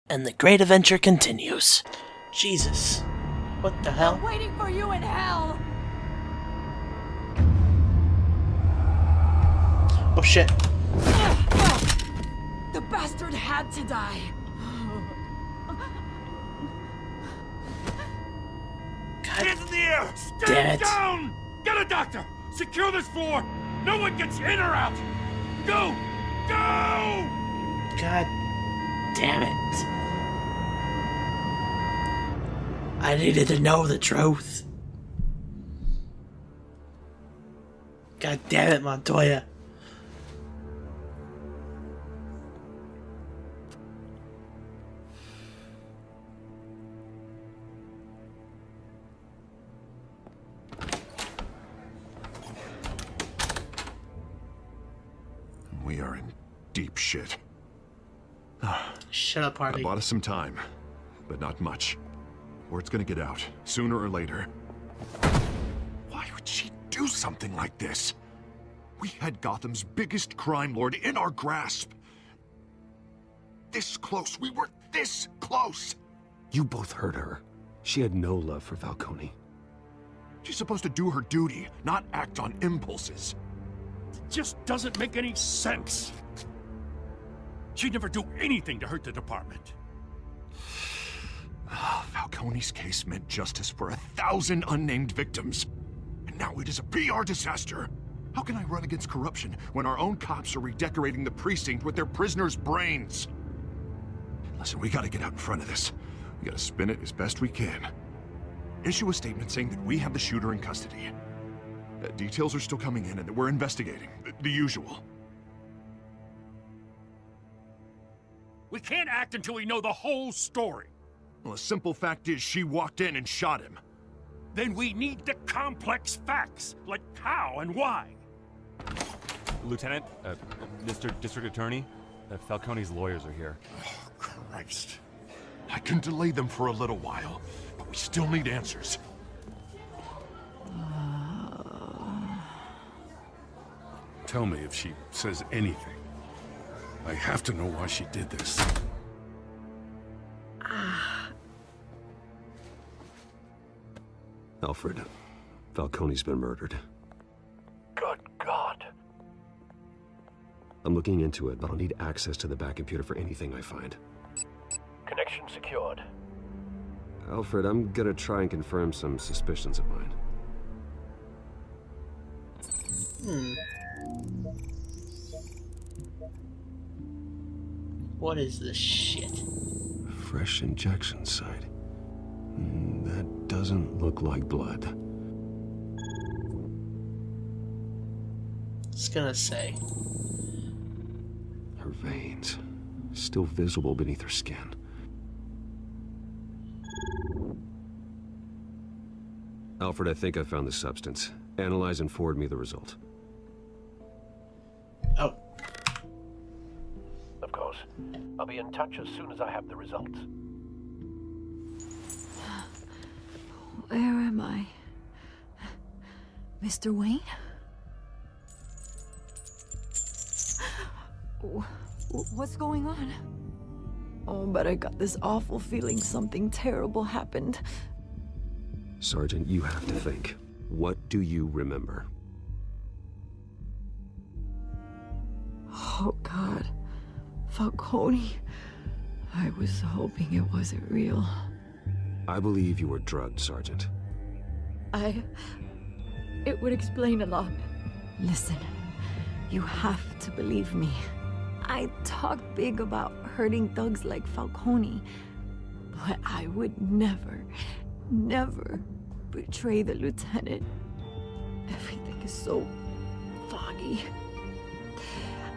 and the great adventure continues. Jesus. What the hell? I'm waiting for you in hell! Oh shit. The bastard had to die. God Hands in the air! damn Stand it. down! Get a doctor! Secure this floor! No one gets in or out! Go! Go! God damn it. I needed to know the truth. God damn it, Montoya. We are in deep shit. Shut up, I Harvey. bought us some time, but not much. Word's gonna get out, sooner or later. Why would she do something like this? We had Gotham's biggest crime lord in our grasp. This close, we were this close! You both hurt her. She had no love for Falcone. She's supposed to do her duty, not act on impulses. Just doesn't make any sense. She'd never do anything to hurt the department. Falcone's case meant justice for 1,000 unnamed victims. And now it is a PR disaster. How can I run against corruption when our own cops are redecorating the precinct with their prisoners' brains? Listen, we gotta get out in front of this. We gotta spin it as best we can. Issue a statement saying that we have the shooter in custody. Details are still coming in and that we're investigating. The usual. We can't act until we know the whole story. Well, the simple fact is she walked in and shot him. Then we need the complex facts, like how and why. Lieutenant, Mr. District Attorney, Falcone's lawyers are here. Oh, Christ. I can delay them for a little while, but we still need answers. Tell me if she says anything. I have to know why she did this. Alfred, Falcone's been murdered. Good God. I'm looking into it, but I'll need access to the back computer for anything I find. Connection secured. Alfred, I'm gonna try and confirm some suspicions of mine. What is this shit? Fresh injection site. That doesn't look like blood. It's gonna say. Her veins, still visible beneath her skin. Alfred, I think I found the substance. Analyze and forward me the result. Oh. Of course. I'll be in touch as soon as I have the results. Where am I? Mr. Wayne? What's going on? Oh, but I got this awful feeling something terrible happened. Sergeant, you have to think. What do you remember? Oh, God. Falcone. I was hoping it wasn't real. I believe you were drugged, Sergeant. It would explain a lot. Listen, you have to believe me. I talk big about hurting thugs like Falcone, but I would never betray the lieutenant. Everything is so foggy.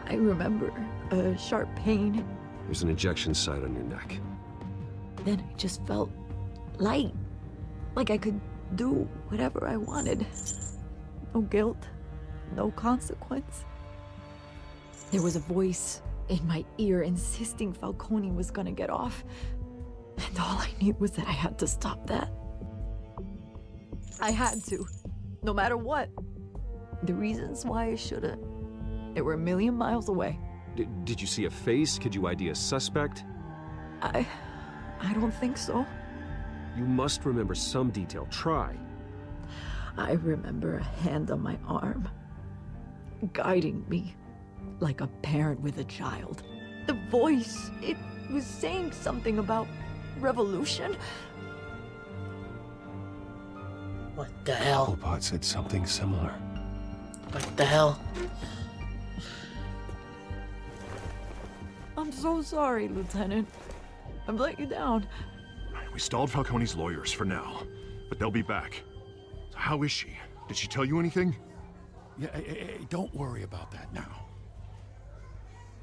I remember a sharp pain. There's an injection site on your neck. Then I just felt light, like I could do whatever I wanted. No guilt, no consequence. There was a voice in my ear insisting Falcone was gonna get off. And all I knew was that I had to stop that. I had to, no matter what. The reasons why I shouldn't, they were a million miles away. Did you see a face? Could you ID a suspect? I don't think so. You must remember some detail. Try. I remember a hand on my arm, guiding me like a parent with a child. The voice, it was saying something about revolution. What the hell? Cobblepot said something similar. What the hell? I'm so sorry, Lieutenant. I've let you down. We stalled Falcone's lawyers for now, but they'll be back. So how is she? Did she tell you anything? Yeah, don't worry about that now.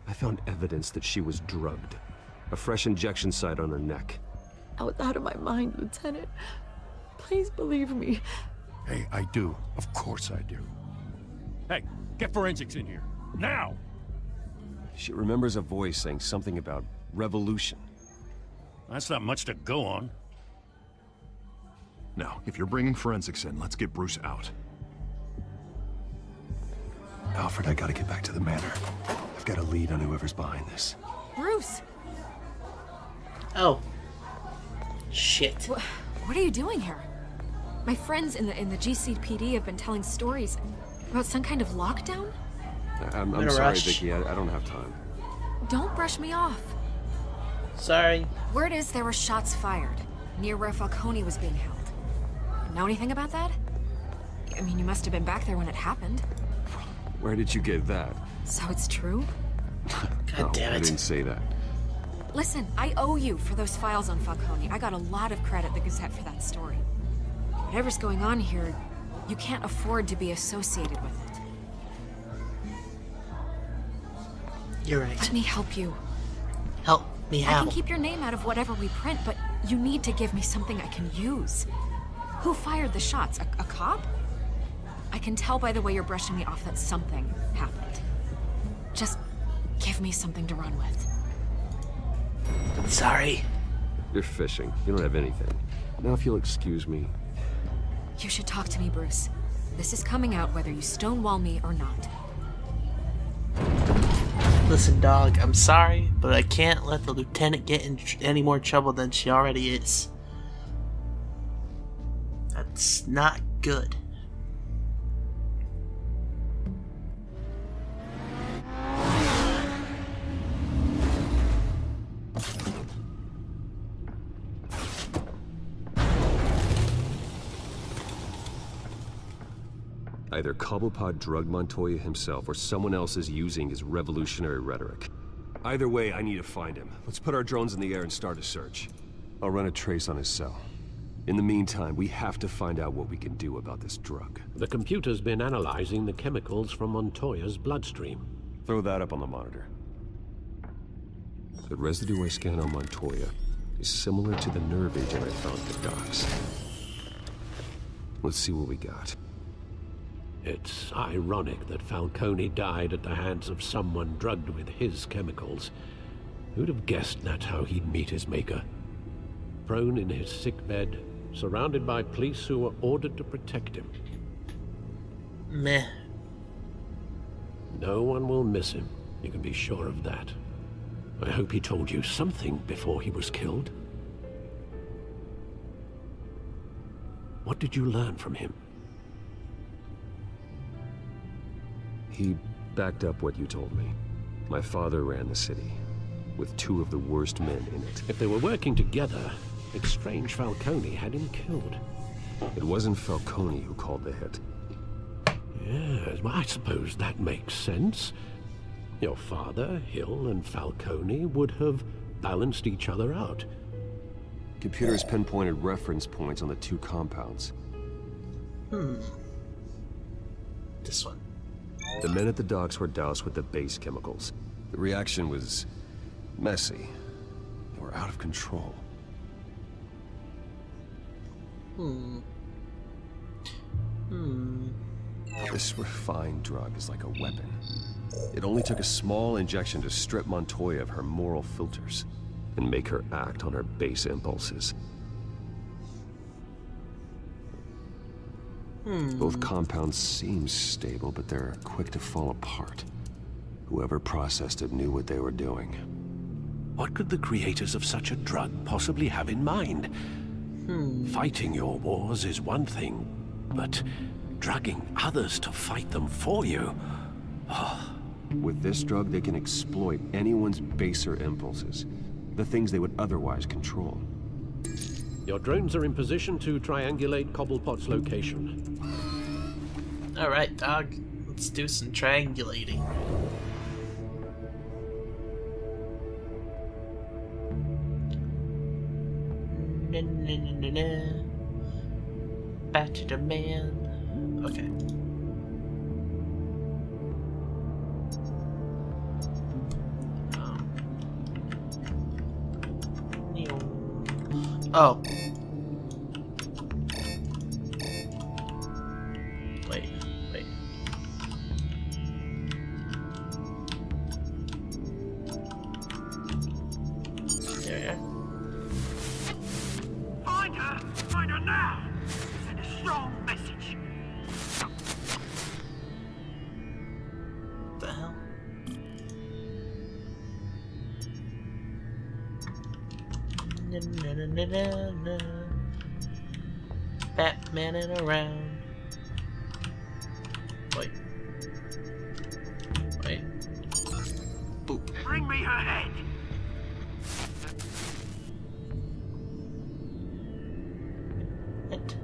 I found evidence that she was drugged. A fresh injection site on her neck. I was out of my mind, Lieutenant. Please believe me. Hey, I do. Of course I do. Hey, get forensics in here. Now! She remembers a voice saying something about revolution. That's not much to go on. Now, if you're bringing forensics in, let's get Bruce out. Alfred, I gotta get back to the manor. I've got a lead on whoever's behind this. Bruce! Oh. Shit. What are you doing here? My friends in the GCPD have been telling stories about some kind of lockdown? I'm In a sorry, rush. Vicky. I don't have time. Don't brush me off. Sorry. Word is there were shots fired near where Falcone was being held. Know anything about that? I mean, you must have been back there when it happened. Where did you get that? So it's true? God damn I it. didn't say that. Listen, I owe you for those files on Falcone. I got a lot of credit at the Gazette for that story. Whatever's going on here, you can't afford to be associated with it. You're right. Let me help you. Help me I out. can keep your name out of whatever we print, but you need to give me something I can use. Who fired the shots? A cop? I can tell by the way you're brushing me off that something happened. Just give me something to run with. Sorry. You're fishing. You don't have anything. Now, if you'll excuse me. You should talk to me, Bruce. This is coming out whether you stonewall me or not. Listen, dog, I'm sorry, but I can't let the lieutenant get in any more trouble than she already is. That's not good. Either Cobblepot drugged Montoya himself or someone else is using his revolutionary rhetoric. Either way, I need to find him. Let's put our drones in the air and start a search. I'll run a trace on his cell. In the meantime, we have to find out what we can do about this drug. The computer's been analyzing the chemicals from Montoya's bloodstream. Throw that up on the monitor. The residue I scanned on Montoya is similar to the nerve agent I found at the docks. Let's see what we got. It's ironic that Falcone died at the hands of someone drugged with his chemicals. Who'd have guessed that's how he'd meet his maker? Prone in his sickbed, surrounded by police who were ordered to protect him. Meh. No one will miss him, you can be sure of that. I hope he told you something before he was killed. What did you learn from him? He backed up what you told me. My father ran the city, with two of the worst men in it. If they were working together, it's strange Falcone had him killed. It wasn't Falcone who called the hit. Yes, well, I suppose that makes sense. Your father, Hill, and Falcone would have balanced each other out. Computers pinpointed reference points on the two compounds. This one. The men at the docks were doused with the base chemicals. The reaction was messy. They were out of control. This refined drug is like a weapon. It only took a small injection to strip Montoya of her moral filters and make her act on her base impulses. Both compounds seem stable, but they're quick to fall apart. Whoever processed it knew what they were doing. What could the creators of such a drug possibly have in mind? Fighting your wars is one thing, but drugging others to fight them for you? With this drug, they can exploit anyone's baser impulses, the things they would otherwise control. Your drones are in position to triangulate Cobblepot's location. Alright, dog. Let's do some triangulating. Back to the man. Okay. Oh. Wait. There we are. Find her! Find her now! Send a strong message. What the hell? Na. Batmaning around. Wait. Boop. Bring me her head! What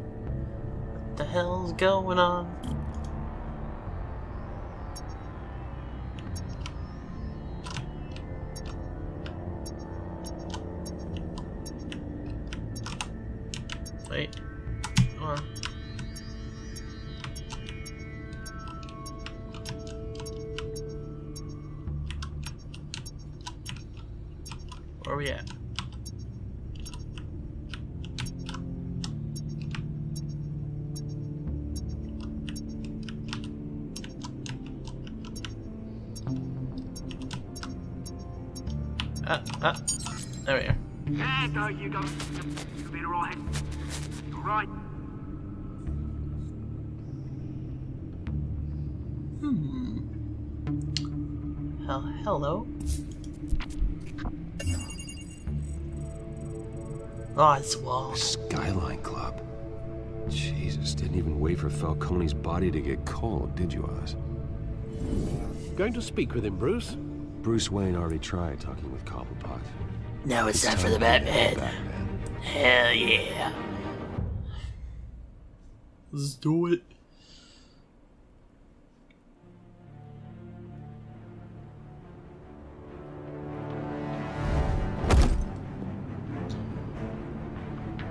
the hell's going on? Wait. Come on. Where are we at? There we are. Yeah, there you go. You'll be alright. Alright. Hello? Oh, it's wall. Skyline Club. Jesus, didn't even wait for Falcone's body to get cold, did you, Oz? Going to speak with him, Bruce? Bruce Wayne already tried talking with Cobblepot. Now it's time for the Batman. Hell yeah. Let's do it.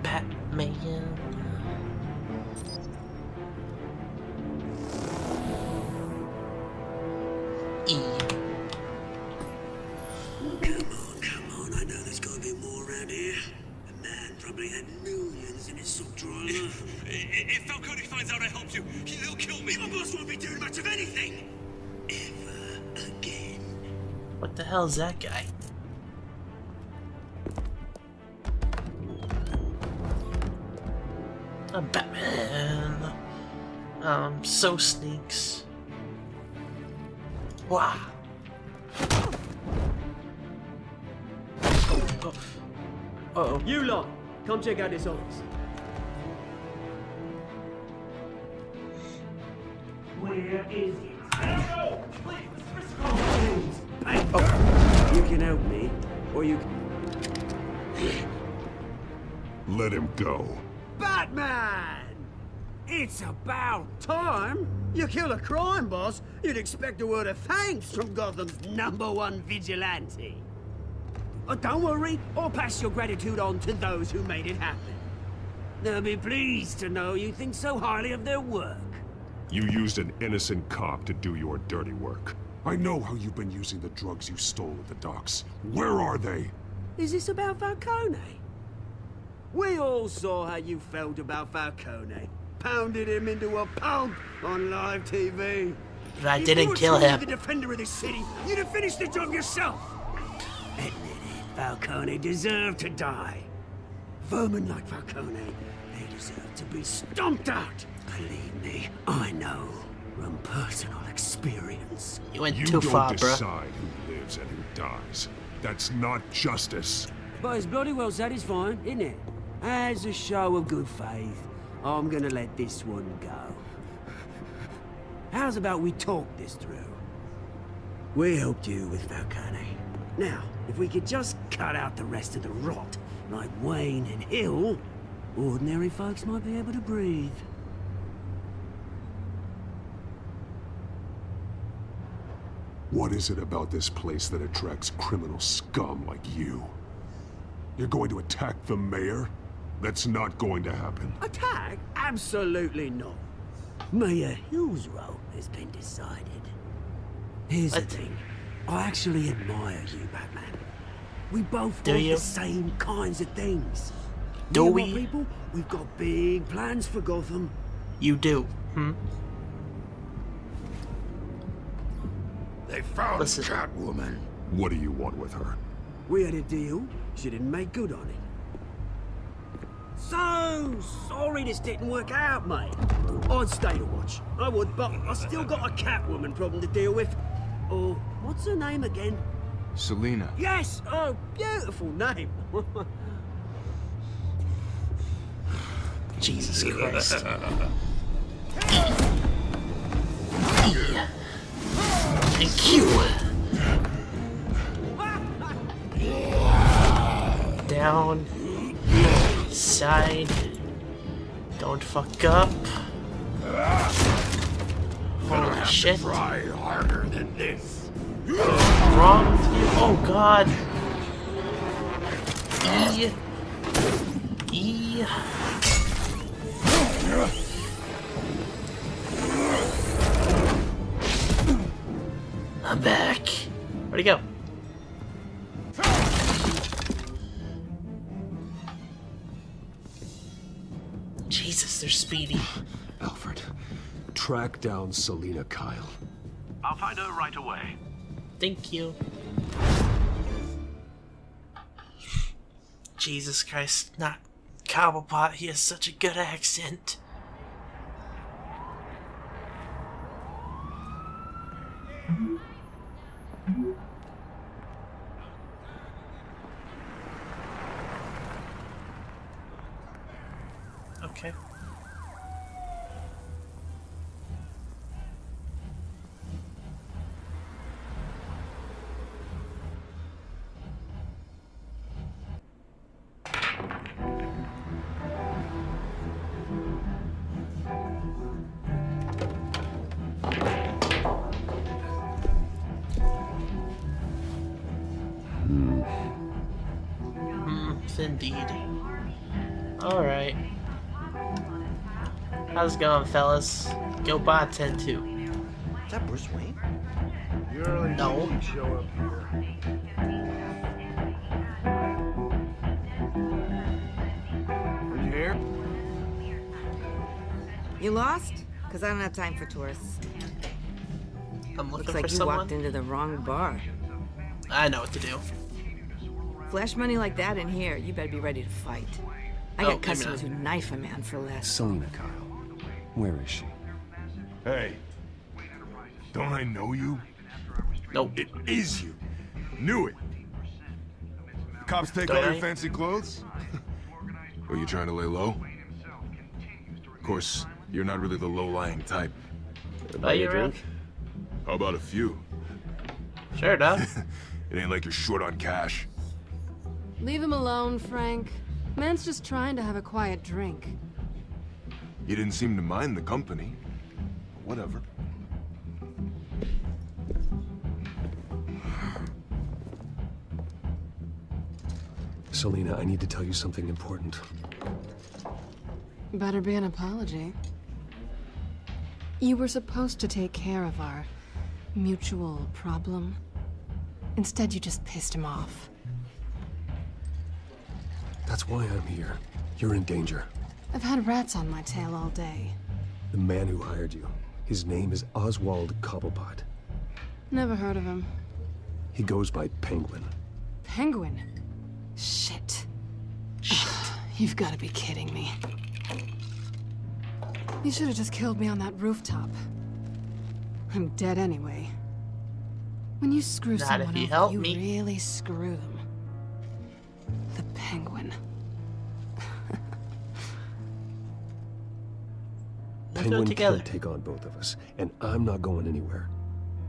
Batman. E. Come on, I know there's gotta be more around here. The man probably had millions in his sock drawer. If Falcone finds out I helped you, he'll kill me. My boss won't be doing much of anything. Ever again. What the hell is that guy? A Batman. So sneaks. Wow. Uh-oh. You lot, come check out this office. Where is it? I don't know! Please, oh, you can help me, or you can... Let him go. Batman! It's about time! You kill a crime boss, you'd expect a word of thanks from Gotham's #1 vigilante. Oh, don't worry, I'll pass your gratitude on to those who made it happen. They'll be pleased to know you think so highly of their work. You used an innocent cop to do your dirty work. I know how you've been using the drugs you stole at the docks. Where are they? Is this about Falcone? We all saw how you felt about Falcone. Pounded him into a pulp on live TV. But I didn't kill him. If you were the defender of this city, you'd have finished the job yourself. Admit it, Falcone deserved to die. Vermin like Falcone, they deserve to be stomped out. Believe me, I know from personal experience. You went too far, bro. You don't decide who lives and who dies. That's not justice. But it's bloody well satisfying, isn't it? As a show of good faith, I'm gonna let this one go. How's about we talk this through? We helped you with Falcone. Now, if we could just cut out the rest of the rot, like Wayne and Hill, ordinary folks might be able to breathe. What is it about this place that attracts criminal scum like you? You're going to attack the mayor? That's not going to happen. Attack? Absolutely not. Mayor Hill's role has been decided. Here's the thing. I actually admire you, Batman. We both want the same kinds of things. Do we? People, we've got big plans for Gotham. You do. They found Catwoman. What do you want with her? We had a deal. She didn't make good on it. So sorry this didn't work out, mate. I'd stay to watch. I would, but I still got a Catwoman problem to deal with. Oh, what's her name again? Selina. Yes! Oh, beautiful name. Jesus Christ. And Q. Down. Side. Don't fuck up. Holy shit. Try harder than this. What's wrong with you? Oh god. E. I'm back. Where'd he go? Jesus, they're speedy. Alfred, track down Selina Kyle. I'll find her right away. Thank you. Jesus Christ, not Cobblepot. He has such a good accent. Okay. Indeed. Alright. How's it going, fellas? Go bartend too. Is that Bruce Wayne? No. Show up here. Did you hear? You lost? Because I don't have time for tourists. I'm looking Looks for like you someone. walked into the wrong bar. I know what to do. Flash money like that in here, you better be ready to fight. I got customers who knife a man for less. Selina Kyle. Where is she? Hey. Don't I know you? Nope. It is you. Knew it. Cops take Don't all your I? fancy clothes? Are you trying to lay low? Of course, you're not really the low-lying type. Buy you a drink? How about a few? Sure, enough. It ain't like you're short on cash. Leave him alone, Frank. Man's just trying to have a quiet drink. You didn't seem to mind the company. Whatever. Selina, I need to tell you something important. Better be an apology. You were supposed to take care of our mutual problem. Instead, you just pissed him off. That's why I'm here. You're in danger. I've had rats on my tail all day. The man who hired you, his name is Oswald Cobblepot. Never heard of him. He goes by Penguin. Penguin? Shit. You've got to be kidding me. You should have just killed me on that rooftop. I'm dead anyway. When you screw Not someone if you over, help you me. really screw them. The Penguin. Penguin together. can't take on both of us, and I'm not going anywhere.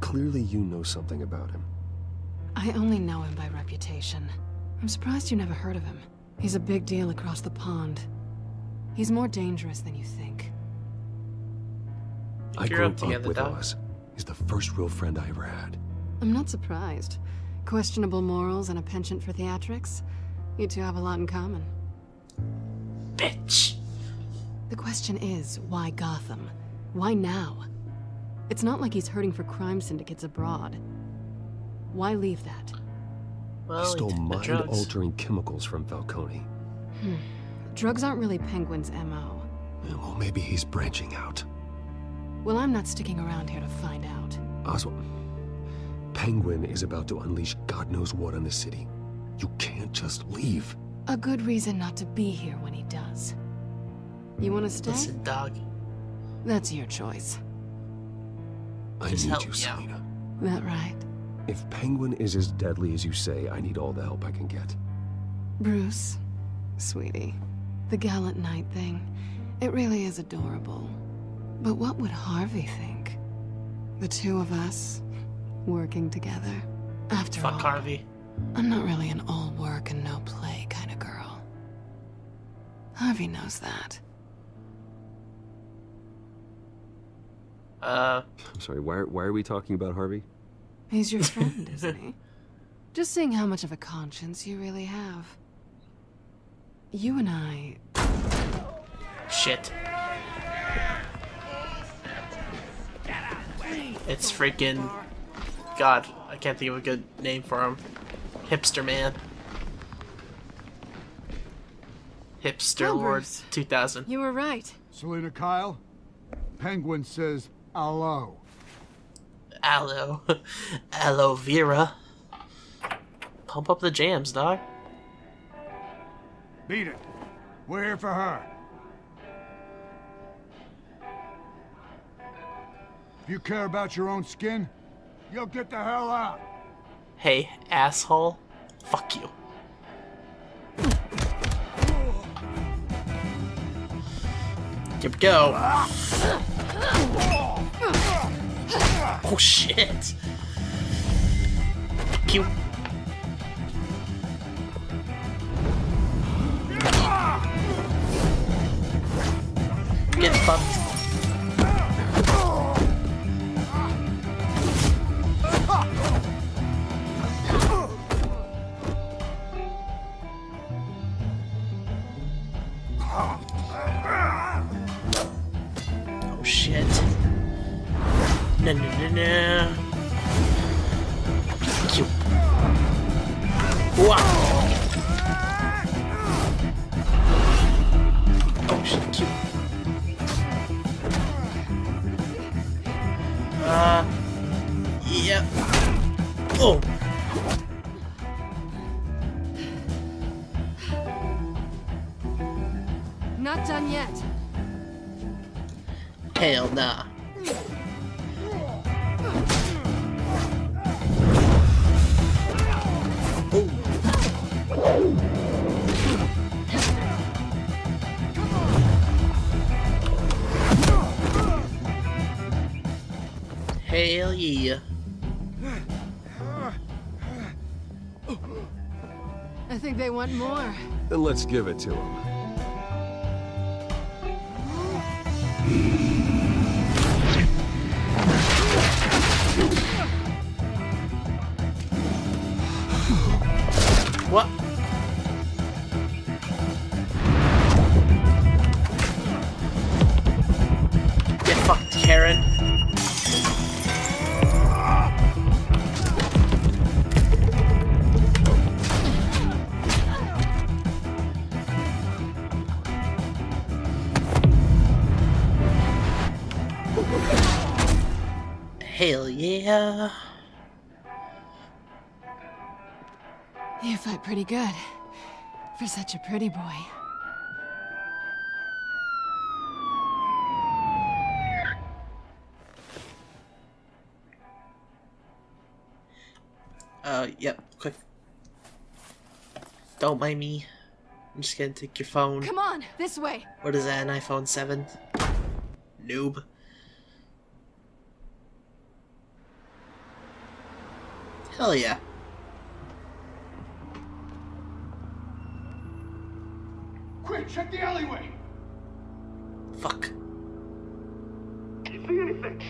Clearly you know something about him. I only know him by reputation. I'm surprised you never heard of him. He's a big deal across the pond. He's more dangerous than you think. I Grew grew up up together, with dog. Oz. He's the first real friend I ever had. I'm not surprised. Questionable morals and a penchant for theatrics. You two have a lot in common. Bitch. The question is, why Gotham? Why now? It's not like he's hurting for crime syndicates abroad. Why leave that? Well, He stole took the drugs. mind-altering chemicals from Falcone. Drugs aren't really Penguin's MO. Yeah, well, maybe he's branching out. Well, I'm not sticking around here to find out. Oswald, Penguin is about to unleash God knows what on the city. You can't just leave. A good reason not to be here when he does. You want to stay? Listen, dog. That's your choice. I Just need help you, me out. Selena. That right? If Penguin is as deadly as you say, I need all the help I can get. Bruce, sweetie, the gallant knight thing, it really is adorable. But what would Harvey think? The two of us, working together. After all, Fuck Harvey. I'm not really an all work and no play kind of girl. Harvey knows that. I'm sorry, why are we talking about Harvey? He's your friend, isn't he? Just seeing how much of a conscience you really have. You and I... Shit. It's freaking... God, I can't think of a good name for him. Hipster Man. Hipster Oh, Lord Bruce. 2000. You were right. Selena Kyle, Penguin says hello. Aloe. Aloe Vera. Pump up the jams, dog. Beat it. We're here for her. If you care about your own skin, you'll get the hell out. Hey, asshole. Fuck you. Here we go. Oh shit. Fuck you. Get fucked. Oh shit. No, no, no, no. Fuck you. Wow. Oh shit, cute. Yep. Oh. Not done yet. Hell nah. Hell yeah. I think they want more. Then let's give it to him. What? Get fucked, Karen. Hell yeah. You fight pretty good. For such a pretty boy. Yep, quick. Don't mind me. I'm just gonna take your phone. Come on, this way. What is that, an iPhone 7? Noob. Hell yeah. Quick, check the alleyway! Fuck. Do you see anything?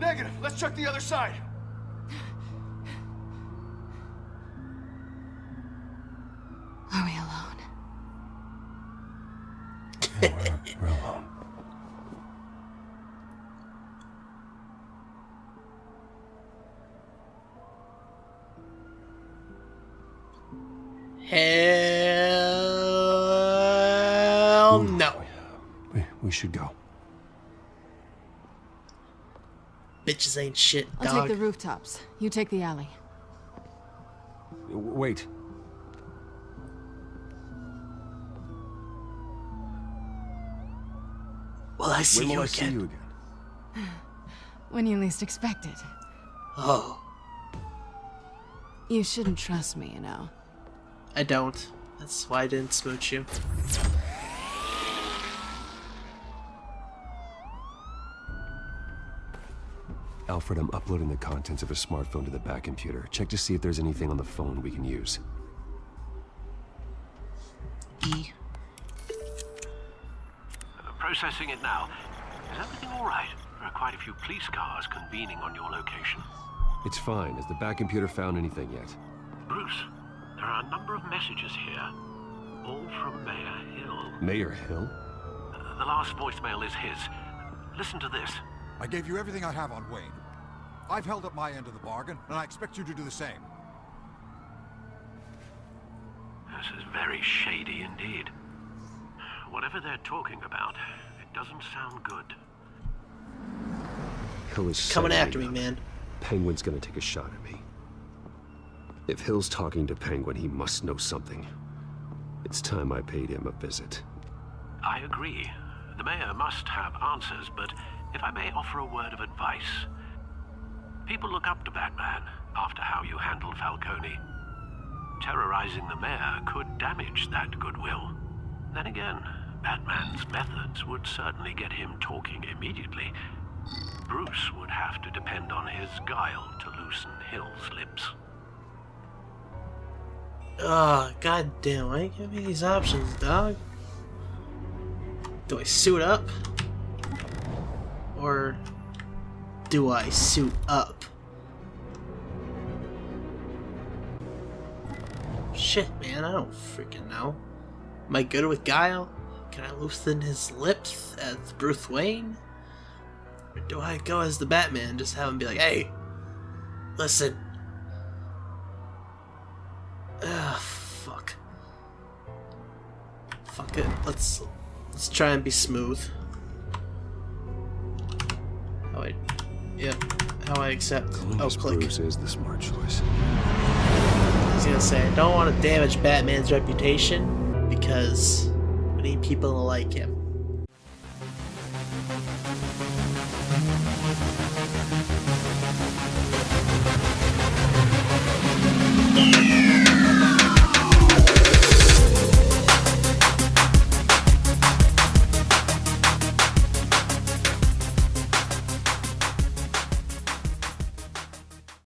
Negative. Let's check the other side. Are we alone? We're alone. Hell no. We should go. Bitches ain't shit, dog. I'll take the rooftops. You take the alley. Wait. Will I see When you will I again? see you again? When you least expect it. Oh. You shouldn't trust me, you know. I don't. That's why I didn't smooch you. Alfred, I'm uploading the contents of a smartphone to the back computer. Check to see if there's anything on the phone we can use. E. Processing it now. Is everything all right? There are quite a few police cars convening on your location. It's fine. Has the back computer found anything yet? Bruce, there are a number of messages here, all from Mayor Hill. Mayor Hill? The last voicemail is his. Listen to this. I gave you everything I have on Wayne. I've held up my end of the bargain, and I expect you to do the same. This is very shady indeed. Whatever they're talking about, it doesn't sound good. Hill is coming setting after me, up. man. Penguin's gonna take a shot at me. If Hill's talking to Penguin, he must know something. It's time I paid him a visit. I agree. The mayor must have answers, but if I may offer a word of advice. People look up to Batman after how you handled Falcone. Terrorizing the mayor could damage that goodwill. Then again, Batman's methods would certainly get him talking immediately. Bruce would have to depend on his guile to loosen Hill's lips. Oh, goddamn! Why you give me these options, dog? Do I suit up? Or do I suit up? Shit, man, I don't freaking know. Am I good with guile? Can I loosen his lips as Bruce Wayne? Or do I go as the Batman, just have him be like, hey, listen. Ugh, fuck. Fuck it, let's try and be smooth. How I accept. Oh, click. Bruce is the smart choice. I was gonna say, I don't want to damage Batman's reputation because we need people to like him.